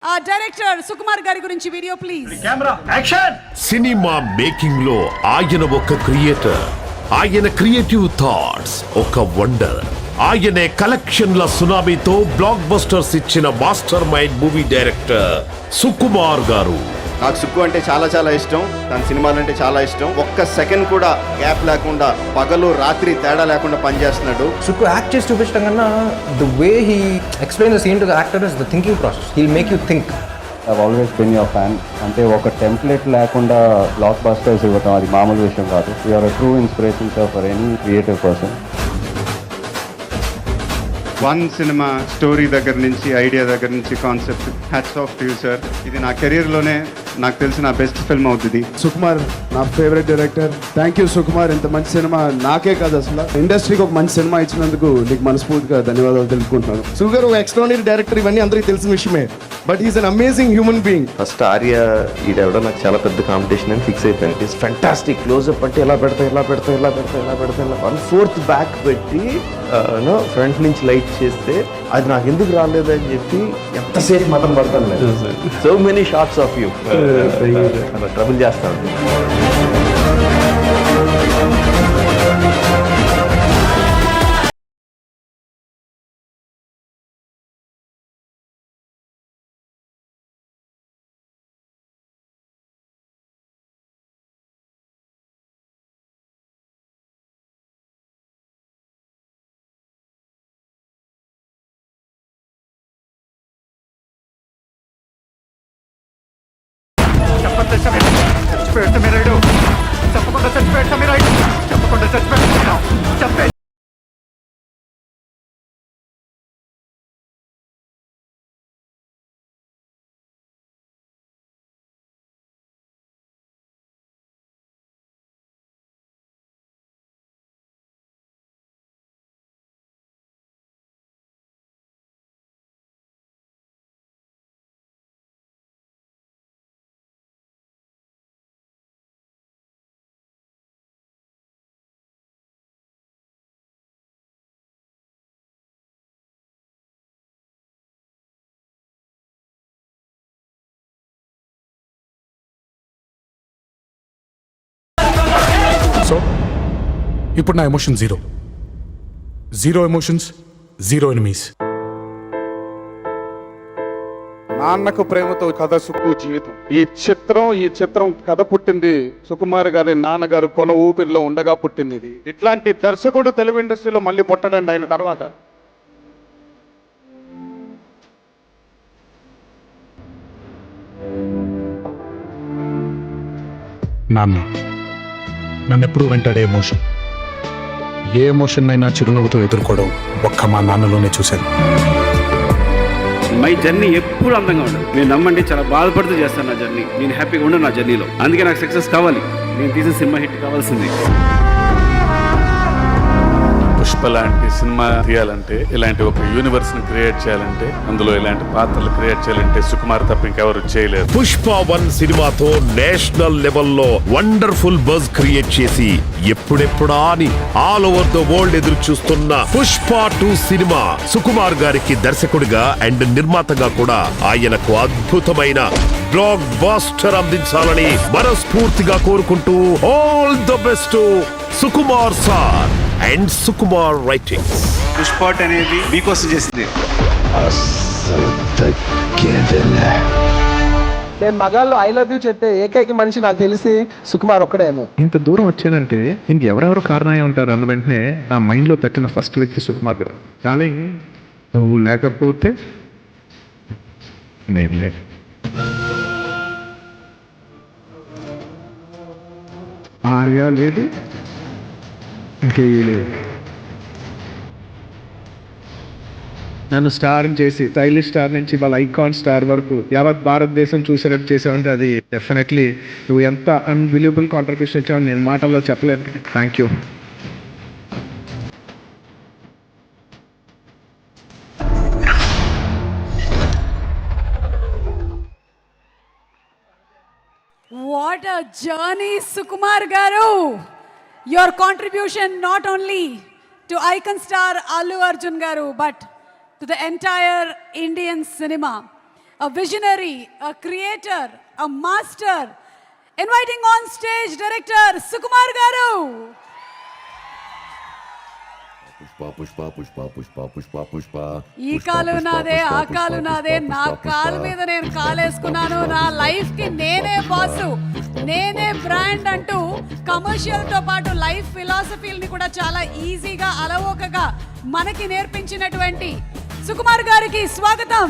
Director Sukumar గారి గురించి video please. Camera action. Cinema making లో ఆయన ఒక క్రియేటర్, ఆయన క్రియేటివ్ థాట్స్ ఒక వండర్. ఆయనే కలెక్షన్ల సునామీతో బ్లాక్ బస్టర్స్ ఇచ్చిన master mind movie director Sukumar గారు. నాకు సుక్కు అంటే చాలా చాలా ఇష్టం, తన సినిమాలంటే చాలా ఇష్టం. ఒక్క సెకండ్ కూడా గ్యాప్ లేకుండా పగలు రాత్రి తేడా లేకుండా పనిచేస్తున్నాడు. సుక్కు యాక్ట్ చేసి చూపించడం కన్నా the way he explain the scene to the actor is the thinking process. He'll make you think. I've always been your fan. అంటే ఒక టెంప్లెట్ లేకుండా బ్లాక్ బస్టర్స్ ఇవ్వటం అది మామూలు విషయం కాదు. You are a true inspiration for any creative person. One cinema story దగ్గర నుంచి, ఐడియా దగ్గర నుంచి, concept, hats off to you sir. ఇది నా కెరీర్లోనే నాకు తెలిసిన బెస్ట్ ఫిల్మ్ అవుతుంది. సుకుమార్ నా favourite director. Thank you Sukumar. ఇంత మంచి సినిమా నాకే కాదు, అసలు ఇండస్ట్రీకి ఒక మంచి సినిమా ఇచ్చినందుకు నీకు మనస్ఫూర్తిగా ధన్యవాదాలు తెలుపుకుంటున్నాను. సుగర్ ఒక ఎక్స్ట్రాడినరీ డైరెక్టర్, ఇవన్నీ అందరికీ తెలిసిన విషయమే. But is an amazing human being. First Arya ఈడెవడో నాకు చాలా పెద్ద కాంపిటీషన్ అని ఫిక్స్ అయిపోయింది. It's fantastic. క్లోజ్అప్ అంటే ఎలా పెడతా 1/4 బ్యాక్ పెట్టి ఫ్రంట్ నుంచి లైట్ చేస్తే అది నాకు ఎందుకు రాలేదు అని చెప్పి ఎంతసేపు మతం పడతాను. So many shorts of you trouble చేస్తాను. చచ్చిపోయాడు మీరాడు. చెప్పకుండా చచ్చిపోయాడు మీరాడు. చెప్పకుండా చచ్చిపోయాడు. సో ఇప్పుడు నా emotion zero emotions, zero enemies. Nannaku Prematho కథ సుక్కు జీవితం. ఈ చిత్రం కథ పుట్టింది సుకుమార్ గారి నాన్నగారు కొన ఊపిరిలో ఉండగా పుట్టింది. ఇది ఇట్లాంటి దర్శకుడు తెలుగు ఇండస్ట్రీలో మళ్ళీ పుట్టడండి ఆయన తర్వాత. నాన్న నన్ను ఎప్పుడు వెంటాడే ఎమోషన్, ఏ ఎమోషన్ అయినా చిరునవ్వుతో ఎదుర్కోవడం ఒక్క మా నాన్నలోనే చూశాను. మై జర్నీ ఎప్పుడు అందంగా ఉండదు. మీరు నమ్మండి, చాలా బాధపడుతూ చేస్తాను నా జర్నీ. నేను హ్యాపీగా ఉండను నా జర్నీలో. అందుకే నాకు సక్సెస్ కావాలి. నేను తీసిన సినిమా హిట్ కావాల్సింది. పుష్ప లాంటి సినిమా తీయాలంటే, ఇలాంటి ఒక యూనివర్స్ ని క్రియేట్ చేయాలంటే, అందులో ఇలాంటి పాత్రలు క్రియేట్ చేయాలంటే సుకుమార్ తప్ప ఇంకెవరు చేయలేరు. పుష్ప 1 సినిమాతో నేషనల్ లెవెల్లో వండర్ఫుల్ బజ్ క్రియేట్ చేసి ఎప్పుడెప్పుడా అని ఆల్ ఓవర్ ద వరల్డ్ ఎదురు చూస్తున్న పుష్ప 2 సినిమా సుకుమార్ గారికి దర్శకుడిగా అండ్ నిర్మాతగా కూడా ఆయనకు అద్భుతమైన బ్లాక్ బస్టర్ అందించాలని మనస్ఫూర్తిగా కోరుకుంటూ all the best Sukumar sir and Sukumar writings. పుష్పాట్ అనేది మీకోసం చేసింది. నేను మగాళ్ళు ఐ లవ్ యూ చెప్పే ఏకైక మనిషి నాకు తెలిసి సుకుమార్ ఒక్కడేమో. ఇంత దూరం వచ్చానంటే ఇంకెవరెవరు కారణమై ఉంటారు అన్న వెంటనే నా మైండ్లో తట్టిన ఫస్ట్ వ్యక్తి సుకుమార్ గారు. కానీ నువ్వు లేకపోతే నేను లే. ఆర్య లేదు, ఇంకే లేదు. నన్ను స్టార్ చేసి స్టైలిష్ స్టార్ నుంచి వాళ్ళ ఐకాన్ స్టార్ వరకు యావత్ భారతదేశం చూసేటట్టు చేసావంటే అది డెఫినెట్లీ నువ్వు ఎంత అన్బిలీవబుల్ కాంట్రిబ్యూషన్ ఇచ్చావు నేను మాటల్లో చెప్పలేను. Thank you. What a journey, Sukumar Garu. Your contribution not only to icon star Allu Arjun Garu, but to the entire Indian cinema. a visionary, a creator, a master. Inviting on stage director Sukumar garu. ఈ కాలు నాదే ఆ కాలు నాదే, నా కాలు మీద నేను కాలేసుకున్నాను, నా లైఫ్ కి నేనే బాసు, నేనే బ్రాండ్ అంటూ కమర్షియల్ తో పాటు లైఫ్ ఫిలాసఫీని కూడా చాలా ఈజీగా అలవోకగా మనకి నేర్పించినటువంటి సుకుమార్ గారికి స్వాగతం.